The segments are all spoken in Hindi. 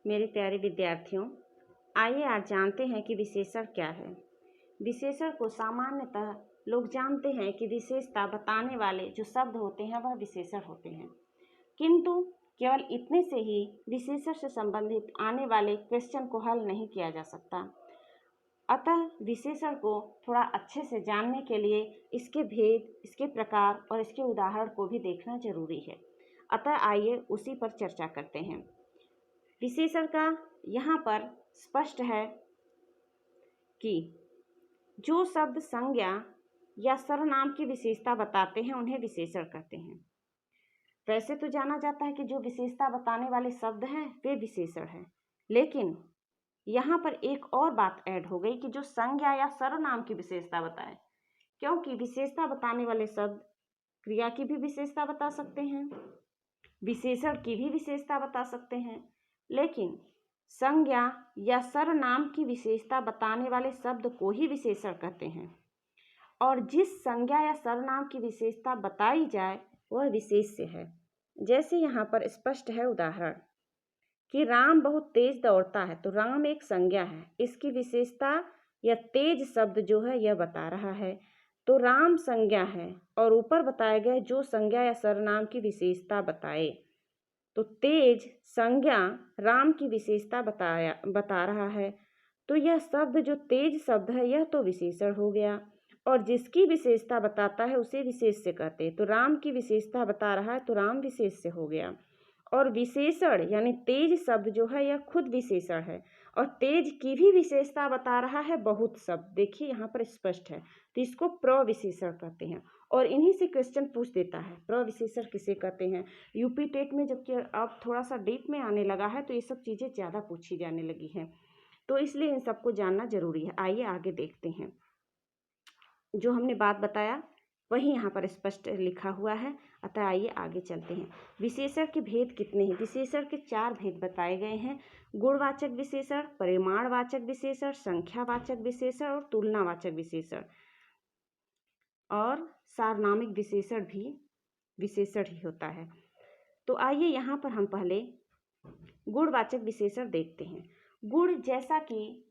मेरे प्यारे विद्यार्थियों, आइए आज जानते हैं कि विशेषण क्या है। विशेषण को सामान्यतः लोग जानते हैं कि विशेषता बताने वाले जो शब्द होते हैं वह विशेषण होते हैं, किंतु केवल इतने से ही विशेषण से संबंधित आने वाले क्वेश्चन को हल नहीं किया जा सकता। अतः विशेषण को थोड़ा अच्छे से जानने के लिए इसके भेद, इसके प्रकार और इसके उदाहरण को भी देखना जरूरी है। अतः आइए उसी पर चर्चा करते हैं। विशेषण का यहाँ पर स्पष्ट है कि जो शब्द संज्ञा या सर्वनाम की विशेषता बताते हैं उन्हें विशेषण कहते हैं। वैसे तो जाना जाता है कि जो विशेषता बताने वाले शब्द हैं वे विशेषण हैं, लेकिन यहाँ पर एक और बात ऐड हो गई कि जो संज्ञा या सर्वनाम की विशेषता बताए, क्योंकि विशेषता बताने वाले शब्द क्रिया की भी विशेषता बता सकते हैं, विशेषण की भी विशेषता बता सकते हैं, लेकिन संज्ञा या सर्वनाम की विशेषता बताने वाले शब्द को ही विशेषण कहते हैं। और जिस संज्ञा या सर्वनाम की विशेषता बताई जाए वह विशेष्य है। जैसे यहाँ पर स्पष्ट है उदाहरण कि राम बहुत तेज दौड़ता है, तो राम एक संज्ञा है, इसकी विशेषता या तेज शब्द जो है यह बता रहा है, तो राम संज्ञा है। और ऊपर बताया गया जो संज्ञा या सर्वनाम की विशेषता बताए, तो तेज संज्ञा राम की विशेषता बता रहा है, तो यह शब्द जो तेज शब्द है यह तो विशेषण हो गया, और जिसकी विशेषता बताता है उसे विशेष्य कहते हैं। तो राम की विशेषता बता रहा है तो राम विशेष्य हो गया। और विशेषण यानी तेज शब्द जो है यह खुद विशेषण है, और तेज की भी विशेषता बता रहा है बहुत शब्द। देखिए यहाँ पर स्पष्ट है, तो इसको प्रविशेषण कहते हैं। और इन्हीं से क्वेश्चन पूछ देता है प्रविशेषण किसे कहते हैं। यूपी टेट में जबकि अब थोड़ा सा डीप में आने लगा है तो ये सब चीज़ें ज़्यादा पूछी जाने लगी हैं, तो इसलिए इन सबको जानना जरूरी है। आइए आगे देखते हैं। जो हमने बात बताया वही यहाँ पर स्पष्ट लिखा हुआ है, अतः आइए आगे चलते हैं। विशेषण के भेद कितने हैं? विशेषण के 4 भेद बताए गए हैं: गुणवाचक विशेषण, परिमाणवाचक विशेषण, संख्यावाचक विशेषण और तुलनावाचक विशेषण। और सार्वनामिक विशेषण भी विशेषण ही होता है। तो आइए यहाँ पर हम पहले गुणवाचक विशेषण देखते हैं। गुण जैसा कि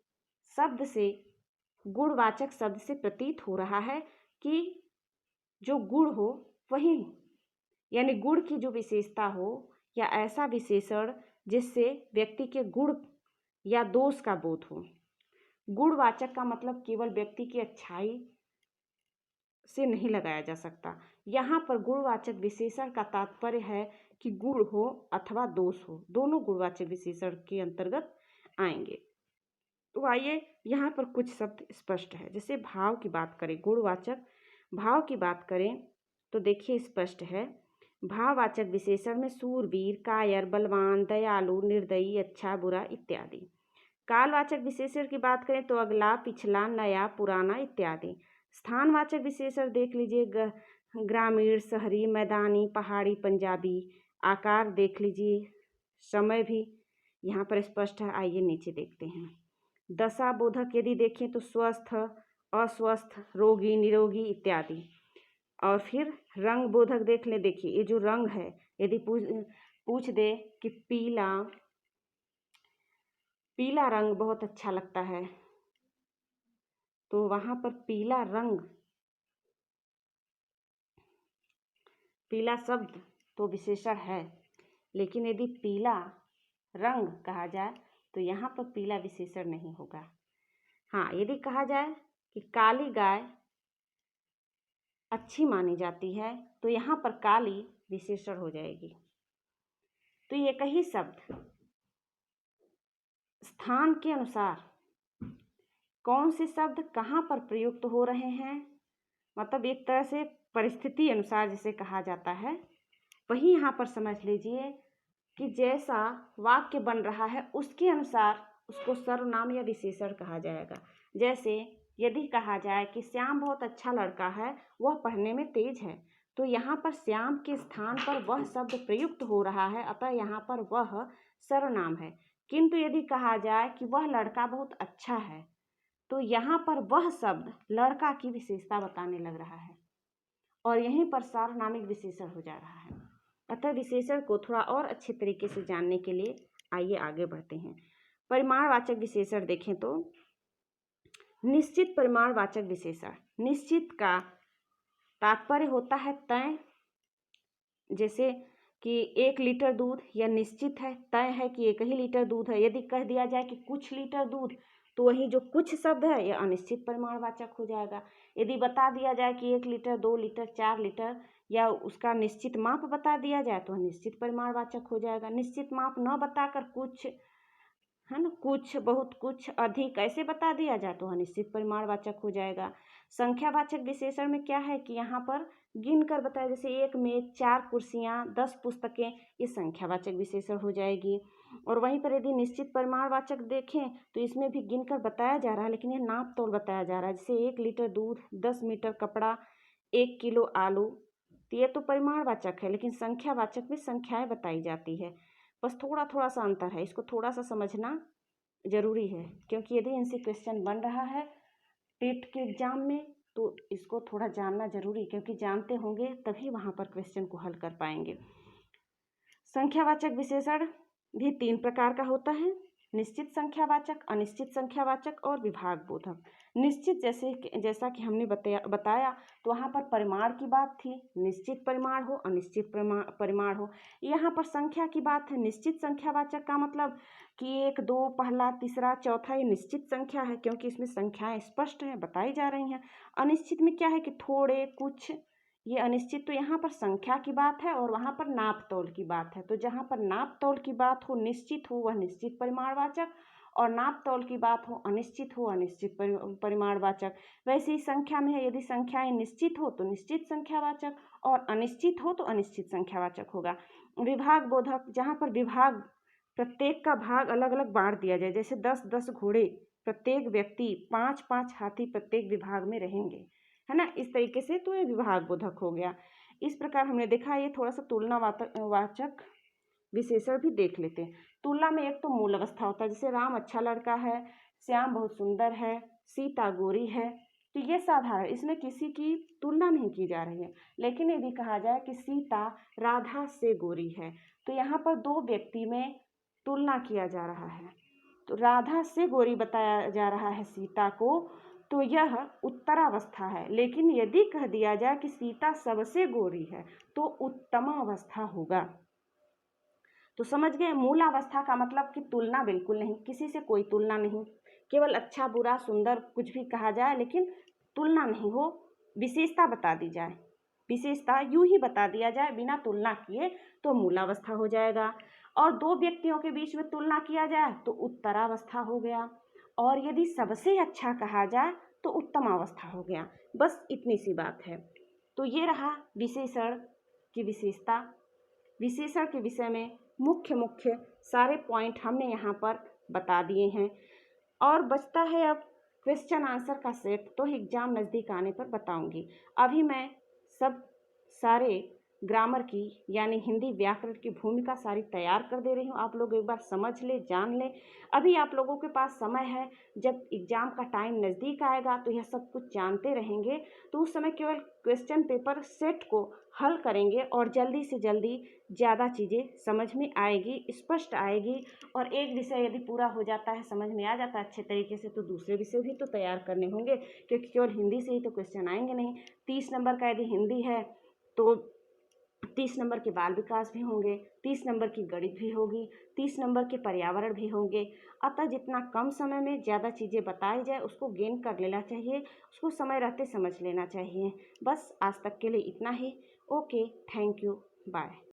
शब्द से, गुणवाचक शब्द से प्रतीत हो रहा है कि जो गुण हो वही, यानी गुण की जो विशेषता हो, या ऐसा विशेषण जिससे व्यक्ति के गुण या दोष का बोध हो। गुणवाचक का मतलब केवल व्यक्ति की अच्छाई से नहीं लगाया जा सकता। यहाँ पर गुणवाचक विशेषण का तात्पर्य है कि गुण हो अथवा दोष हो, दोनों गुणवाचक विशेषण के अंतर्गत आएंगे। तो आइए यहाँ पर कुछ शब्द स्पष्ट है। जैसे भाव की बात करें, गुणवाचक भाव की बात करें तो देखिए स्पष्ट है। भाववाचक विशेषण में सूरवीर, कायर, बलवान, दयालु, निर्दयी, अच्छा, बुरा इत्यादि। कालवाचक विशेषण की बात करें तो अगला, पिछला, नया, पुराना इत्यादि। स्थानवाचक विशेषण देख लीजिए, ग्रामीण, शहरी, मैदानी, पहाड़ी, पंजाबी। आकार देख लीजिए, समय भी यहाँ पर स्पष्ट है। आइए नीचे देखते हैं। दशा बोधक यदि देखें तो स्वस्थ, अस्वस्थ, रोगी, निरोगी इत्यादि। और फिर रंग बोधक देख ले। देखिए ये जो रंग है, यदि पूछ दे कि पीला रंग बहुत अच्छा लगता है, तो वहाँ पर पीला रंग, पीला शब्द तो विशेषण है, लेकिन यदि पीला रंग कहा जाए तो यहाँ पर पीला विशेषण नहीं होगा। हाँ, यदि कहा जाए कि काली गाय अच्छी मानी जाती है तो यहाँ पर काली विशेषण हो जाएगी। तो ये कई शब्द स्थान के अनुसार कौन से शब्द कहाँ पर प्रयुक्त हो रहे हैं, मतलब एक तरह से परिस्थिति अनुसार जिसे कहा जाता है, वही यहाँ पर समझ लीजिए कि जैसा वाक्य बन रहा है उसके अनुसार उसको सर्वनाम या विशेषण कहा जाएगा। जैसे यदि कहा जाए कि श्याम बहुत अच्छा लड़का है, वह पढ़ने में तेज है, तो यहाँ पर श्याम के स्थान पर वह शब्द प्रयुक्त हो रहा है, अतः यहाँ पर वह सर्वनाम है। किंतु यदि कहा जाए कि वह लड़का बहुत अच्छा है, तो यहाँ पर वह शब्द लड़का की विशेषता बताने लग रहा है, और यहीं पर सार्वनामिक विशेषण हो जा रहा है। अतः विशेषण को थोड़ा और अच्छे तरीके से जानने के लिए आइए आगे बढ़ते हैं। परिमाणवाचक विशेषण देखें तो निश्चित परिमाणवाचक विशेषण, निश्चित का तात्पर्य होता है तय, जैसे कि 1 लीटर दूध, यह निश्चित है, तय है कि 1 ही लीटर दूध है। यदि कह दिया जाए कि कुछ लीटर दूध, तो वही जो कुछ शब्द है यह अनिश्चित परिमाणवाचक हो जाएगा। यदि बता दिया जाए कि 1 लीटर, 2 लीटर, 4 लीटर या उसका निश्चित माप बता दिया जाए तो निश्चित परिमाणवाचक हो जाएगा। निश्चित माप न बताकर कुछ, है ना, कुछ, बहुत, कुछ, अधिक ऐसे बता दिया जाए तो अनिश्चित परिमाणवाचक हो जाएगा। संख्यावाचक विशेषण में क्या है कि यहाँ पर गिन कर बताया, जैसे 1 मेज, 4 कुर्सियाँ, 10 पुस्तकें, ये संख्यावाचक विशेषण हो जाएगी। और वहीं पर यदि निश्चित परिमाणवाचक देखें तो इसमें भी गिन कर बताया जा रहा है, लेकिन ये नाप तोल बताया जा रहा है। जैसे 1 लीटर दूध, 10 मीटर कपड़ा, 1 किलो आलू, तो ये तो परिमाणवाचक है, लेकिन संख्यावाचक में संख्याएं बताई जाती है। बस थोड़ा थोड़ा सा अंतर है, इसको थोड़ा सा समझना जरूरी है, क्योंकि यदि इनसे क्वेश्चन बन रहा है टेट के एग्जाम में तो इसको थोड़ा जानना जरूरी, क्योंकि जानते होंगे तभी वहाँ पर क्वेश्चन को हल कर पाएंगे। संख्यावाचक विशेषण भी 3 प्रकार का होता है, निश्चित संख्यावाचक, अनिश्चित संख्यावाचक और विभाग बोधक। निश्चित जैसा कि हमने बताया तो वहाँ पर परिमाण की बात थी, निश्चित परिमाण हो, अनिश्चित परिमाण हो। यहाँ पर संख्या की बात है। निश्चित संख्यावाचक का मतलब कि 1, 2, पहला, तीसरा, चौथा, ये निश्चित संख्या है, क्योंकि इसमें संख्याएं स्पष्ट हैं, बताई जा रही हैं। अनिश्चित में क्या है कि थोड़े, कुछ, ये अनिश्चित। तो यहाँ पर संख्या की बात है और वहाँ पर नाप तोल की बात है। तो जहाँ पर नाप तोल की बात हो, निश्चित हो, वह निश्चित परिमाणवाचक, और नाप तोल की बात हो, अनिश्चित हो, अनिश्चित परिमाणवाचक। वैसे ही संख्या में है, यदि संख्याएं निश्चित हो तो निश्चित संख्यावाचक और अनिश्चित हो तो अनिश्चित संख्यावाचक होगा। विभाग बोधक, जहाँ पर विभाग, प्रत्येक का भाग अलग अलग बांट दिया जाए, जैसे 10-10 घोड़े, प्रत्येक व्यक्ति, 5-5 हाथी प्रत्येक विभाग में रहेंगे, है ना, इस तरीके से, तो ये विभाग बोधक हो गया। इस प्रकार हमने देखा। ये थोड़ा सा तुलनावाचक विशेषण भी देख लेते हैं। तुलना में एक तो मूल अवस्था होता है, जैसे राम अच्छा लड़का है, श्याम बहुत सुंदर है, सीता गोरी है, तो ये साधारण, इसमें किसी की तुलना नहीं की जा रही है। लेकिन यदि कहा जाए कि सीता राधा से गोरी है, तो यहाँ पर 2 व्यक्ति में तुलना किया जा रहा है, तो राधा से गोरी बताया जा रहा है सीता को, तो यह उत्तरावस्था है। लेकिन यदि कह दिया जाए कि सीता सबसे गोरी है तो उत्तमावस्था होगा। तो समझ गए, मूलावस्था का मतलब कि तुलना बिल्कुल नहीं, किसी से कोई तुलना नहीं, केवल अच्छा, बुरा, सुंदर कुछ भी कहा जाए, लेकिन तुलना नहीं हो, विशेषता बता दी जाए, विशेषता यूं ही बता दिया जाए बिना तुलना किए, तो मूलावस्था हो जाएगा। और 2 व्यक्तियों के बीच में तुलना किया जाए तो उत्तरावस्था हो गया, और यदि सबसे अच्छा कहा जाए तो उत्तमावस्था हो गया। बस इतनी सी बात है। तो ये रहा विशेषण की विशेषता। विशेषण के विषय में मुख्य सारे पॉइंट हमने यहाँ पर बता दिए हैं, और बचता है अब क्वेश्चन आंसर का सेट, तो एग्जाम नज़दीक आने पर बताऊंगी। अभी मैं सब सारे ग्रामर की यानी हिंदी व्याकरण की भूमिका सारी तैयार कर दे रही हूँ। आप लोग एक बार समझ ले, जान ले। अभी आप लोगों के पास समय है, जब एग्ज़ाम का टाइम नज़दीक आएगा तो यह सब कुछ जानते रहेंगे, तो उस समय केवल क्वेश्चन पेपर सेट को हल करेंगे और जल्दी से जल्दी ज़्यादा चीज़ें समझ में आएगी, स्पष्ट आएगी। और एक विषय यदि पूरा हो जाता है, समझ में आ जाता है अच्छे तरीके से, तो दूसरे विषय भी तो तैयार करने होंगे, क्योंकि केवल हिंदी से ही तो क्वेश्चन आएंगे नहीं। 30 नंबर का यदि हिंदी है तो 30 नंबर के बाल विकास भी होंगे, 30 नंबर की गणित भी होगी, 30 नंबर के पर्यावरण भी होंगे। अतः जितना कम समय में ज़्यादा चीज़ें बताई जाए उसको गेन कर लेना चाहिए, उसको समय रहते समझ लेना चाहिए। बस आज तक के लिए इतना ही। Okay, thank you, bye.